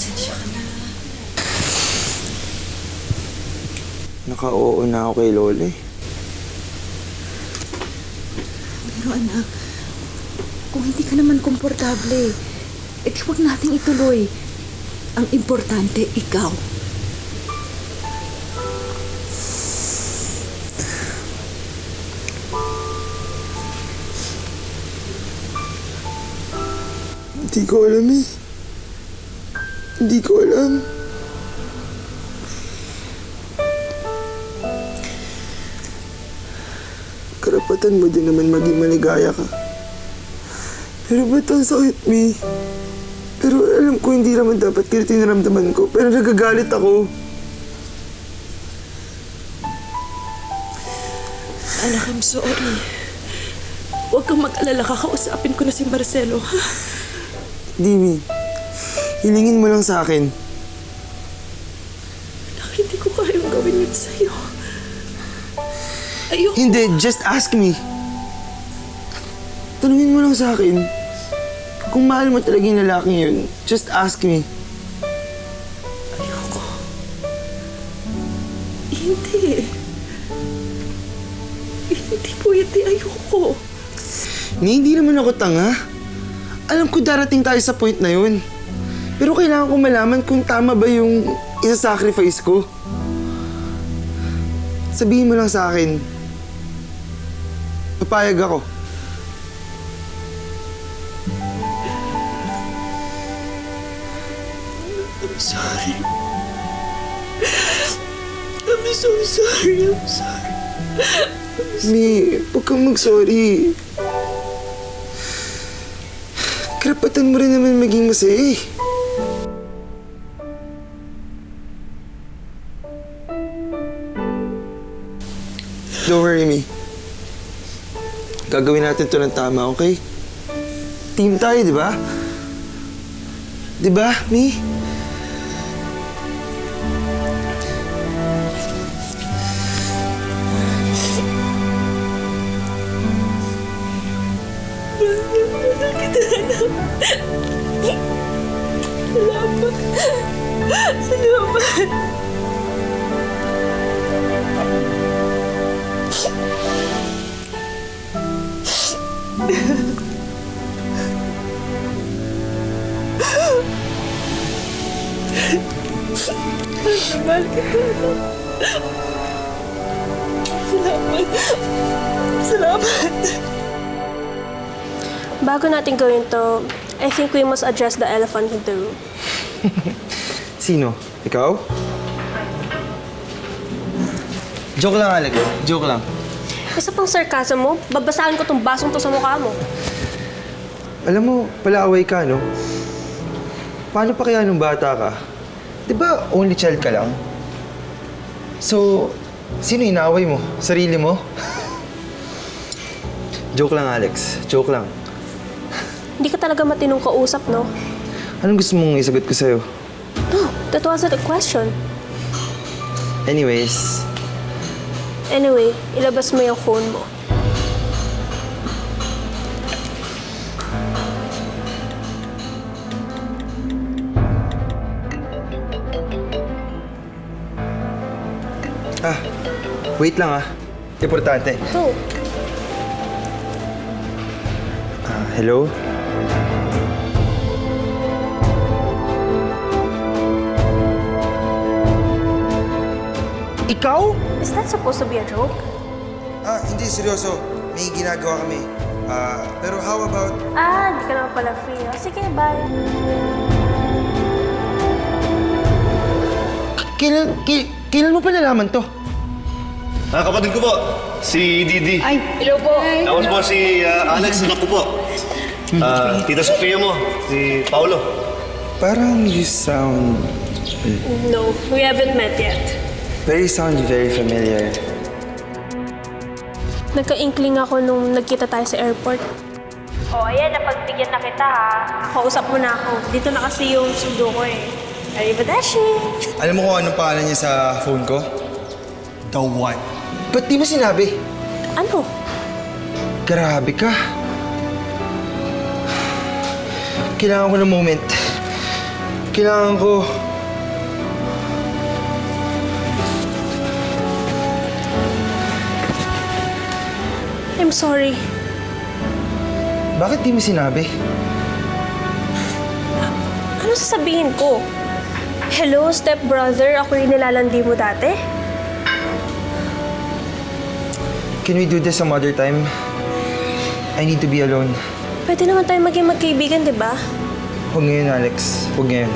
Pasensya ka na. Naka-oo na ako kay Lola eh. Pero anak, kung hindi ka naman komportable, eh di huwag nating ituloy. Ang importante, ikaw. Hindi ko alam eh. Hindi ko alam. Karapatan mo din naman maging maligaya ka. Pero ba't ang sakit, Mi? Pero alam ko hindi naman dapat kaya tinaramdaman ko. Pero nagagalit ako. Anak, I'm sorry. Huwag kang mag-alala, kakausapin ko na si Marcelo, ha? Hindi, Mi. Hilingin mo lang sa akin. Anak, hindi ko kayang gawin yun sa'yo. Ayoko. Hindi, just ask me. Tanungin mo lang sa akin. Kung mahal mo talaga yung lalaking yun, just ask me. Ayoko. Hindi. Hindi pwede, ayoko. Hindi naman ako tanga. Alam ko darating tayo sa point na yun. Pero kailangan ko malaman kung tama ba yung isa-sacrifice ko. Sabihin mo lang sa akin. Papayag ako. I'm sorry. I'm so sorry. I'm sorry. Mi, huwag kang mag-sorry. Karapatan mo rin naman maging masaya eh. Don't worry, Mi. Gagawin natin to ng tama, okay? Team tayo, di ba? Di ba, Mi? Salamat. Salamat. Mahal kita. Salamat. Salamat. Bago natin gawin to, I think we must address the elephant in the room. Sino? Ikaw? Joke lang, Alex. Joke lang. Isa pang sarcasm mo, babasahin ko tong basong to sa mukha mo. Alam mo, palaaway ka, no? Paano pa kaya nung bata ka? Di ba only child ka lang? So, sino inaaway mo? Sarili mo? Joke lang, Alex. Joke lang. Hindi ka talaga matinong kausap, no? Anong gusto mong isagot ko sa'yo? No, that wasn't a question. Anyways, Anyway, ilabas mo yung phone mo. wait lang Importante. Go. Hello? Ikaw? Is that supposed to be a joke? Hindi, seryoso. May ginagawa kami. Pero how about... Hindi ka naman pala free. Sige, bye. Kailan mo pa nalaman to? Kapatid ko po, si Didi. Ay, hello po. Tapos po si Alex, anak ko po. Tita Sofia mo, si Paolo. Parang you sound... No, we haven't met yet. sound very familiar. Nagka-inkling ako nung nagkita tayo sa airport. Oh, ayan, napagbigyan na kita ha. Kausap mo na ako. Dito na kasi yung sundo ko eh. Arrivederci! Alam mo kung anong pangalan niya sa phone ko? The One. Ba't di mo sinabi? Ano? Grabe ka. Kailangan ko ng moment. Kailangan ko. I'm sorry. Bakit di mo sinabi? Ano sasabihin ko? Hello, stepbrother. Ako yung nilalandi mo dati? Can we do this some other time? I need to be alone. Pwede naman tayo maging magkaibigan, di ba? Huwag ngayon, Alex. Huwag ngayon.